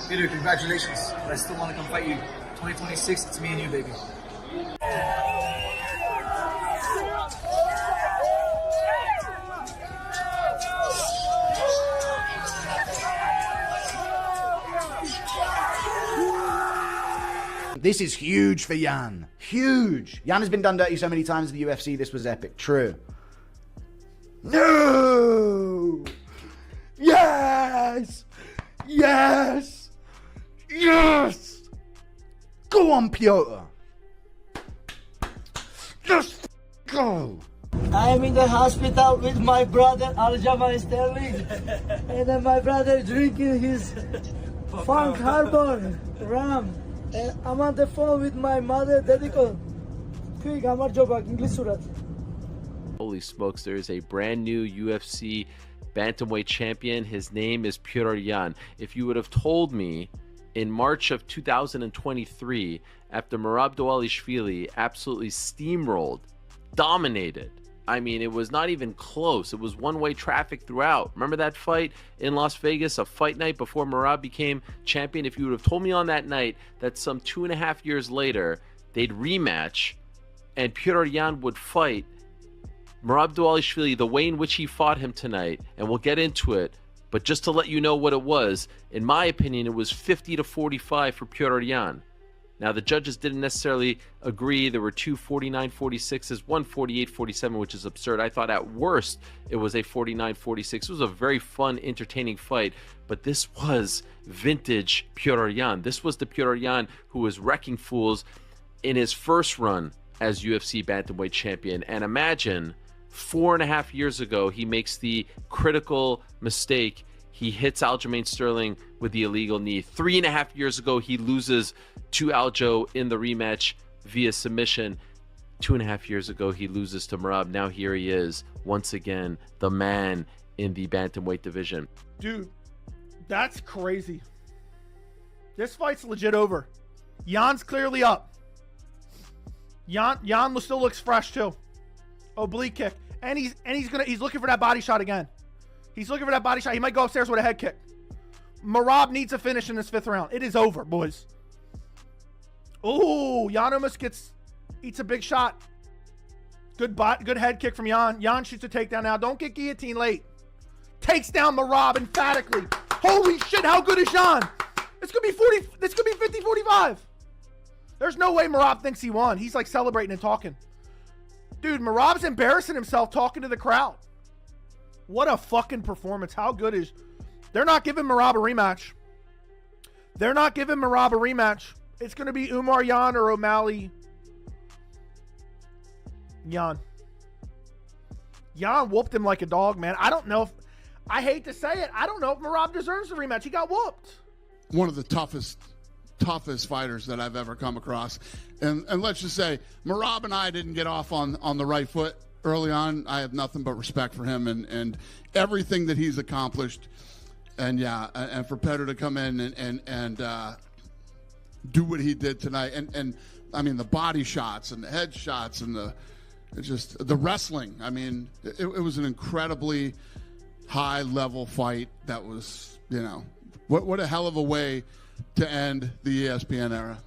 Peter, congratulations. But I still want to come fight you. 2026, it's me and you, baby. This is huge for Yan. Huge. Yan has been done dirty so many times in the UFC. This was epic. True. No! Yes! Yes! Yes! Go on, Piotr. Just go. I am in the hospital with my brother Aljamain Sterling, and then my brother drinking his Funk Harbor rum. And I'm on the phone with my mother. Dedico. Quick, amar jobak English surat. Holy smokes, there is a brand new UFC bantamweight champion. His name is Petr Yan. If you would have told me in March of 2023, after Merab Dvalishvili absolutely steamrolled, dominated, I mean, it was not even close. It was one-way traffic throughout. Remember that fight in Las Vegas, a fight night before Merab became champion? If you would have told me on that night that some 2.5 years later, they'd rematch and Petr Yan would fight Merab Dvalishvili the way in which he fought him tonight, and we'll get into it, but just to let you know what it was, in my opinion, it was 50-45 for Petr Yan. Now, the judges didn't necessarily agree. There were two 49-46s, one 48-47, which is absurd. I thought at worst it was a 49-46. It was a very fun, entertaining fight, but this was vintage Petr Yan. This was the Petr Yan who was wrecking fools in his first run as UFC bantamweight champion. And imagine 4.5 years ago, he makes the critical mistake. He hits Aljamain Sterling with the illegal knee. 3.5 years ago, he loses to Aljo in the rematch via submission. 2.5 years ago, he loses to Merab. Now here he is, once again, the man in the bantamweight division. Dude, that's crazy. This fight's legit over. Yan's clearly up. Yan still looks fresh too. Oblique kick, and he's looking for that body shot again. He's looking for that body shot. He might go upstairs with a head kick. Merab needs a finish in this 5th round. It is over, boys. Oh, Yan almost eats a big shot. Good head kick from Yan. Yan shoots a takedown now. Don't get guillotine late. Takes down Merab emphatically. Holy shit, how good is Yan? This could be 50-45. There's no way Merab thinks he won. He's like celebrating and talking. Dude, Merab's embarrassing himself talking to the crowd. What a fucking performance. How good is... They're not giving Merab a rematch. They're not giving Merab a rematch. It's going to be Umar Yan or O'Malley Yan. Yan whooped him like a dog, man. I don't know if... I hate to say it. I don't know if Merab deserves a rematch. He got whooped. One of the toughest fighters that I've ever come across. And let's just say, Merab and I didn't get off on the right foot early on. I have nothing but respect for him and everything that he's accomplished. And yeah, and for Petr to come in and do what he did tonight. And I mean, the body shots and the head shots and the wrestling. I mean, it was an incredibly high level fight that was, you know, what a hell of a way to end the ESPN era.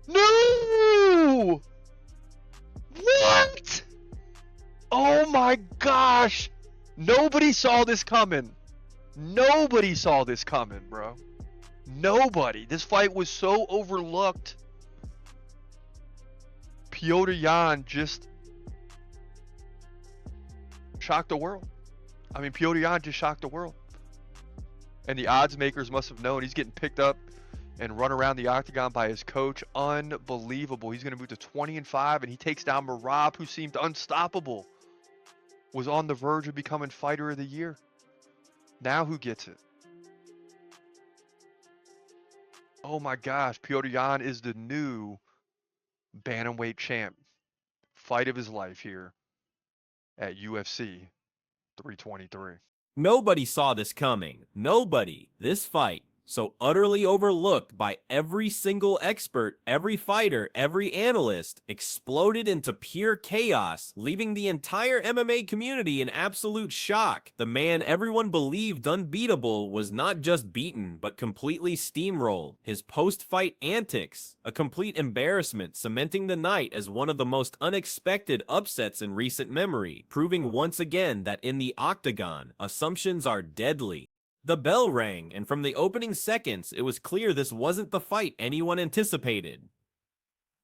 No! What? Oh my gosh! Nobody saw this coming. Nobody saw this coming, bro. Nobody. This fight was so overlooked. Petr Yan just shocked the world. I mean, Petr Yan just shocked the world. And the odds makers must have known. He's getting picked up and run around the octagon by his coach. Unbelievable. He's going to move to 20-5, and he takes down Merab, who seemed unstoppable. Was on the verge of becoming fighter of the year. Now who gets it? Oh my gosh, Petr Yan is the new bantamweight champ. Fight of his life here at UFC 323. Nobody saw this coming. Nobody. This fight, so utterly overlooked by every single expert, every fighter, every analyst, exploded into pure chaos, leaving the entire MMA community in absolute shock. The man everyone believed unbeatable was not just beaten, but completely steamrolled. His post-fight antics, a complete embarrassment, cementing the night as one of the most unexpected upsets in recent memory, proving once again that in the octagon, assumptions are deadly. The bell rang, and from the opening seconds, it was clear this wasn't the fight anyone anticipated.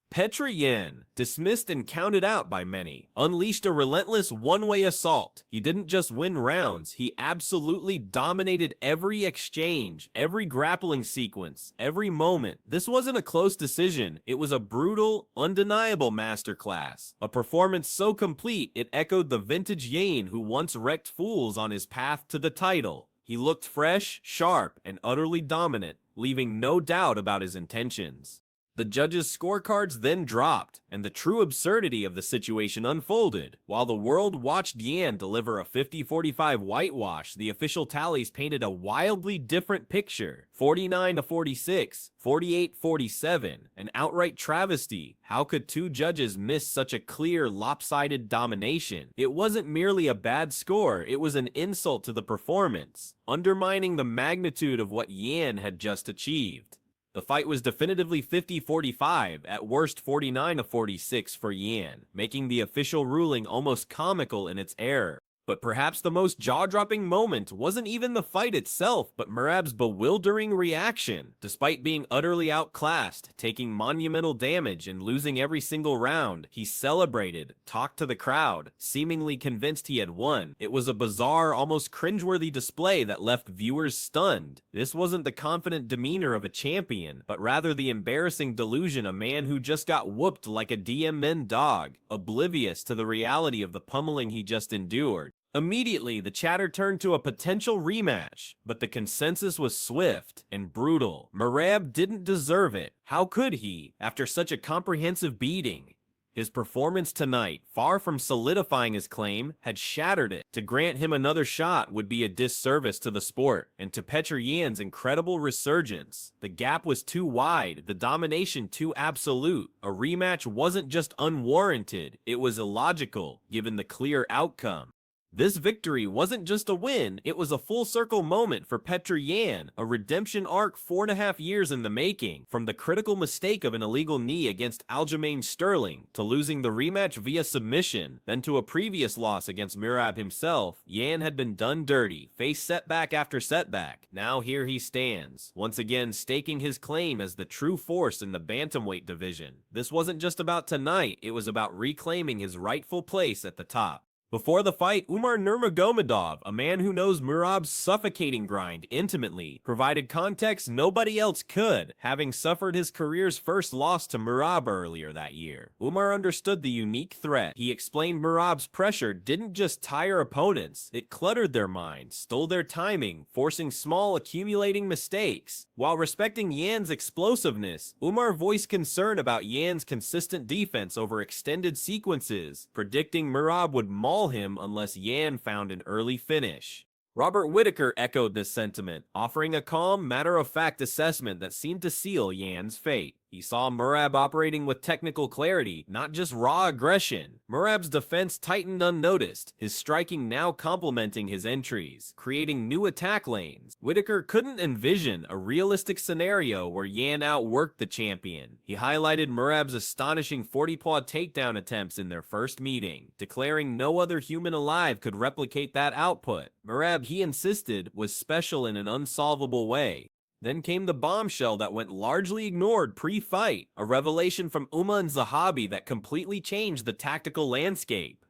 Petr Yan, dismissed and counted out by many, unleashed a relentless one-way assault. He didn't just win rounds, he absolutely dominated every exchange, every grappling sequence, every moment. This wasn't a close decision, it was a brutal, undeniable masterclass. A performance so complete, it echoed the vintage Yan who once wrecked fools on his path to the title. He looked fresh, sharp, and utterly dominant, leaving no doubt about his intentions. The judges' scorecards then dropped, and the true absurdity of the situation unfolded. While the world watched Yan deliver a 50-45 whitewash, the official tallies painted a wildly different picture. 49-46, 48-47, an outright travesty. How could two judges miss such a clear, lopsided domination? It wasn't merely a bad score, it was an insult to the performance, undermining the magnitude of what Yan had just achieved. The fight was definitively 50-45, at worst 49-46 for Yan, making the official ruling almost comical in its error. But perhaps the most jaw-dropping moment wasn't even the fight itself, but Merab's bewildering reaction. Despite being utterly outclassed, taking monumental damage, and losing every single round, he celebrated, talked to the crowd, seemingly convinced he had won. It was a bizarre, almost cringeworthy display that left viewers stunned. This wasn't the confident demeanor of a champion, but rather the embarrassing delusion of a man who just got whooped like a DM dog, oblivious to the reality of the pummeling he just endured. Immediately, the chatter turned to a potential rematch, but the consensus was swift and brutal. Merab didn't deserve it. How could he, after such a comprehensive beating? His performance tonight, far from solidifying his claim, had shattered it. To grant him another shot would be a disservice to the sport, and to Petr Yan's incredible resurgence. The gap was too wide, the domination too absolute. A rematch wasn't just unwarranted, it was illogical, given the clear outcome. This victory wasn't just a win, it was a full-circle moment for Petr Yan, a redemption arc 4.5 years in the making. From the critical mistake of an illegal knee against Aljamain Sterling, to losing the rematch via submission, then to a previous loss against Merab himself, Yan had been done dirty, faced setback after setback. Now here he stands, once again staking his claim as the true force in the bantamweight division. This wasn't just about tonight, it was about reclaiming his rightful place at the top. Before the fight, Umar Nurmagomedov, a man who knows Merab's suffocating grind intimately, provided context nobody else could, having suffered his career's first loss to Merab earlier that year. Umar understood the unique threat. He explained Merab's pressure didn't just tire opponents, it cluttered their minds, stole their timing, forcing small, accumulating mistakes. While respecting Yan's explosiveness, Umar voiced concern about Yan's consistent defense over extended sequences, predicting Merab would maul him unless Yan found an early finish. Robert Whittaker echoed this sentiment, offering a calm, matter-of-fact assessment that seemed to seal Yan's fate. He saw Merab operating with technical clarity, not just raw aggression. Merab's defense tightened unnoticed, his striking now complementing his entries, creating new attack lanes. Whittaker couldn't envision a realistic scenario where Yan outworked the champion. He highlighted Merab's astonishing 40-paw takedown attempts in their first meeting, declaring no other human alive could replicate that output. Merab, he insisted, was special in an unsolvable way. Then came the bombshell that went largely ignored pre-fight, a revelation from Umar and Zahabi that completely changed the tactical landscape.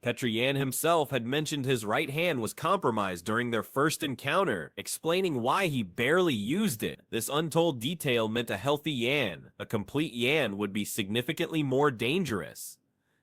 Petr Yan himself had mentioned his right hand was compromised during their first encounter, explaining why he barely used it. This untold detail meant a healthy Yan, a complete Yan, would be significantly more dangerous.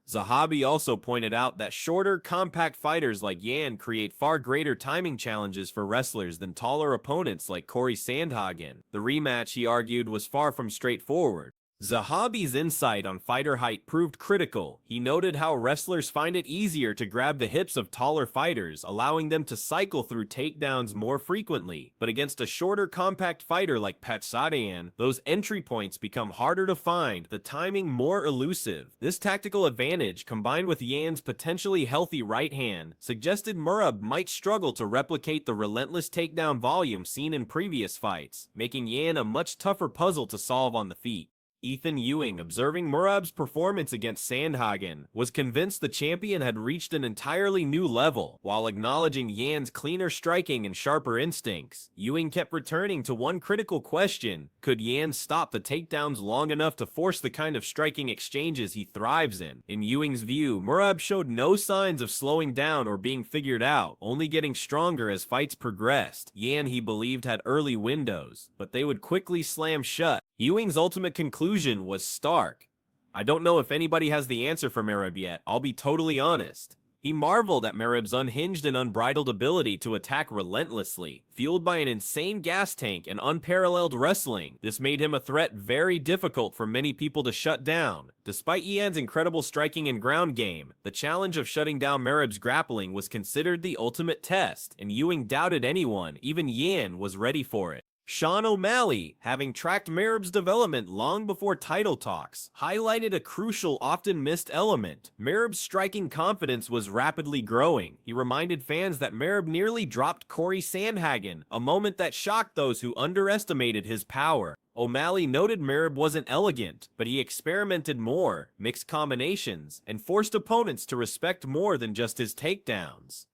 Zahabi also pointed out that shorter, compact fighters like Yan create far greater timing challenges for wrestlers than taller opponents like Corey Sandhagen. The rematch, he argued, was far from straightforward. Zahabi's insight on fighter height proved critical. He noted how wrestlers find it easier to grab the hips of taller fighters, allowing them to cycle through takedowns more frequently. But against a shorter, compact fighter like Petr Yan, those entry points become harder to find, the timing more elusive. This tactical advantage, combined with Yan's potentially healthy right hand, suggested Merab might struggle to replicate the relentless takedown volume seen in previous fights, making Yan a much tougher puzzle to solve on the feet. Ethan Ewing, observing Merab's performance against Sandhagen, was convinced the champion had reached an entirely new level. While acknowledging Yan's cleaner striking and sharper instincts, Ewing kept returning to one critical question: could Yan stop the takedowns long enough to force the kind of striking exchanges he thrives in? In Ewing's view, Merab showed no signs of slowing down or being figured out, only getting stronger as fights progressed. Yan, he believed, had early windows, but they would quickly slam shut. Ewing's ultimate conclusion was stark. I don't know if anybody has the answer for Merab yet, I'll be totally honest. He marveled at Merab's unhinged and unbridled ability to attack relentlessly. Fueled by an insane gas tank and unparalleled wrestling, this made him a threat very difficult for many people to shut down. Despite Yan's incredible striking and ground game, the challenge of shutting down Merab's grappling was considered the ultimate test, and Ewing doubted anyone, even Yan, was ready for it. Sean O'Malley, having tracked Merab's development long before title talks, highlighted a crucial, often missed element. Merab's striking confidence was rapidly growing. He reminded fans that Merab nearly dropped Corey Sandhagen, a moment that shocked those who underestimated his power. O'Malley noted Merab wasn't elegant, but he experimented more, mixed combinations, and forced opponents to respect more than just his takedowns.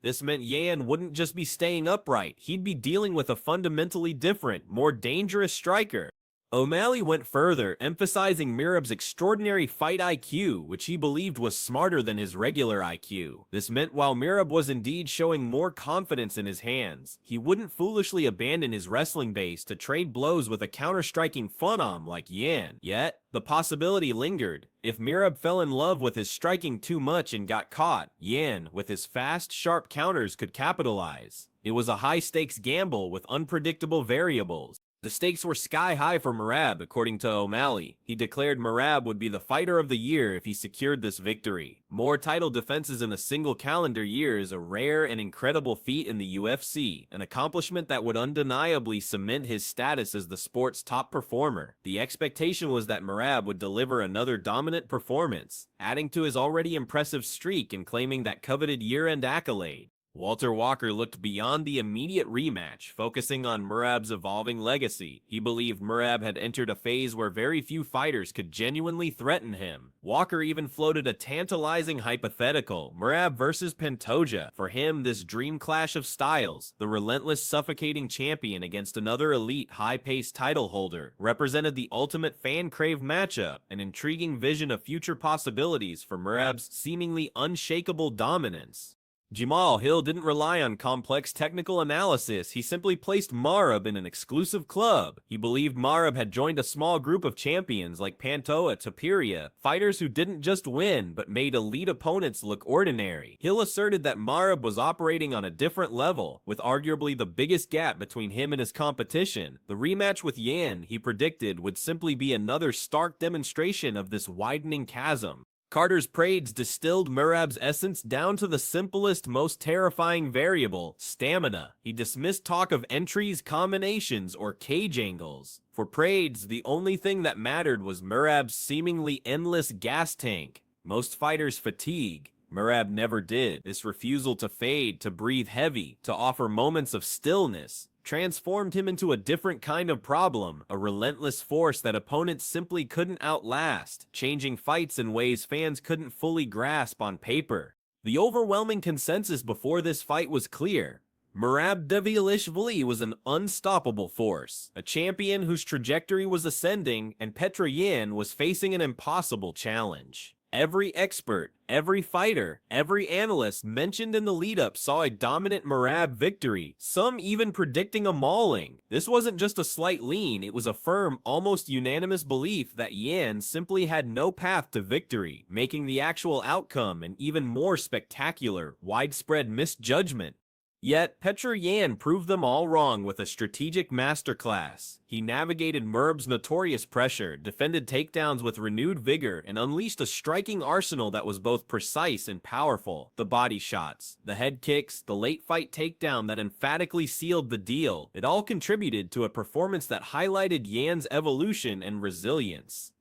This meant Yan wouldn't just be staying upright, he'd be dealing with a fundamentally different, more dangerous striker. O'Malley went further, emphasizing Merab's extraordinary fight IQ, which he believed was smarter than his regular IQ. This meant while Merab was indeed showing more confidence in his hands, he wouldn't foolishly abandon his wrestling base to trade blows with a counter-striking phenom like Yan. Yet, the possibility lingered. If Merab fell in love with his striking too much and got caught, Yan, with his fast, sharp counters, could capitalize. It was a high-stakes gamble with unpredictable variables. The stakes were sky high for Merab, according to O'Malley. He declared Merab would be the fighter of the year if he secured this victory. More title defenses in a single calendar year is a rare and incredible feat in the UFC, an accomplishment that would undeniably cement his status as the sport's top performer. The expectation was that Merab would deliver another dominant performance, adding to his already impressive streak and claiming that coveted year-end accolade. Walter Walker looked beyond the immediate rematch, focusing on Merab's evolving legacy. He believed Merab had entered a phase where very few fighters could genuinely threaten him. Walker even floated a tantalizing hypothetical: Merab versus Pantoja. For him, this dream clash of styles, the relentless, suffocating champion against another elite, high-paced title holder, represented the ultimate fan-craved matchup, an intriguing vision of future possibilities for Merab's seemingly unshakable dominance. Jamal Hill didn't rely on complex technical analysis, he simply placed Merab in an exclusive club. He believed Merab had joined a small group of champions like Ilia Topuria, fighters who didn't just win, but made elite opponents look ordinary. Hill asserted that Merab was operating on a different level, with arguably the biggest gap between him and his competition. The rematch with Yan, he predicted, would simply be another stark demonstration of this widening chasm. Carter's Prades distilled Merab's essence down to the simplest, most terrifying variable: stamina. He dismissed talk of entries, combinations, or cage angles. For Prades, the only thing that mattered was Merab's seemingly endless gas tank. Most fighters fatigue. Merab never did. This refusal to fade, to breathe heavy, to offer moments of stillness, transformed him into a different kind of problem, a relentless force that opponents simply couldn't outlast, changing fights in ways fans couldn't fully grasp on paper. The overwhelming consensus before this fight was clear: Merab Dvalishvili was an unstoppable force, a champion whose trajectory was ascending, and Petr Yan was facing an impossible challenge. Every expert, every fighter, every analyst mentioned in the lead-up saw a dominant Merab victory, some even predicting a mauling. This wasn't just a slight lean, it was a firm, almost unanimous belief that Yan simply had no path to victory, making the actual outcome an even more spectacular, widespread misjudgment. Yet, Petr Yan proved them all wrong with a strategic masterclass. He navigated Merab's notorious pressure, defended takedowns with renewed vigor, and unleashed a striking arsenal that was both precise and powerful. The body shots, the head kicks, the late fight takedown that emphatically sealed the deal. It all contributed to a performance that highlighted Yan's evolution and resilience.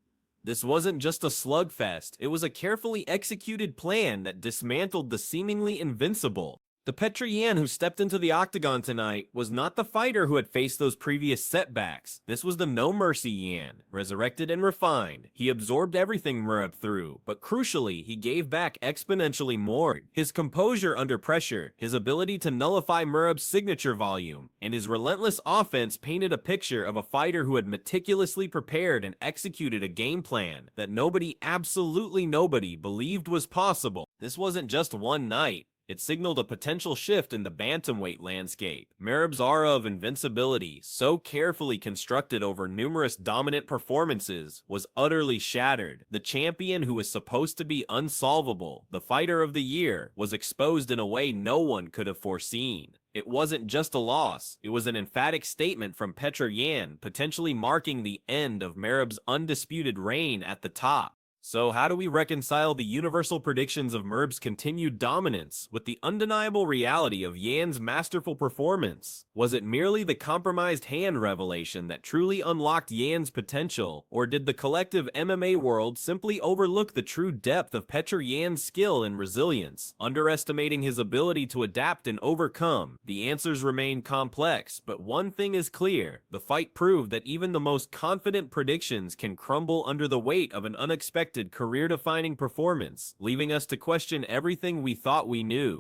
This wasn't just a slugfest, it was a carefully executed plan that dismantled the seemingly invincible. The Petr Yan who stepped into the octagon tonight was not the fighter who had faced those previous setbacks. This was the no-mercy Yan, resurrected and refined. He absorbed everything Merab threw, but crucially, he gave back exponentially more. His composure under pressure, his ability to nullify Merab's signature volume, and his relentless offense painted a picture of a fighter who had meticulously prepared and executed a game plan that nobody, absolutely nobody, believed was possible. This wasn't just one night. It signaled a potential shift in the bantamweight landscape. Merab's aura of invincibility, so carefully constructed over numerous dominant performances, was utterly shattered. The champion who was supposed to be unsolvable, the fighter of the year, was exposed in a way no one could have foreseen. It wasn't just a loss, it was an emphatic statement from Petr Yan, potentially marking the end of Merab's undisputed reign at the top. So how do we reconcile the universal predictions of Merab's continued dominance with the undeniable reality of Yan's masterful performance? Was it merely the compromised hand revelation that truly unlocked Yan's potential, or did the collective MMA world simply overlook the true depth of Petr Yan's skill and resilience, underestimating his ability to adapt and overcome? The answers remain complex, but one thing is clear: the fight proved that even the most confident predictions can crumble under the weight of an unexpected career-defining performance, leaving us to question everything we thought we knew.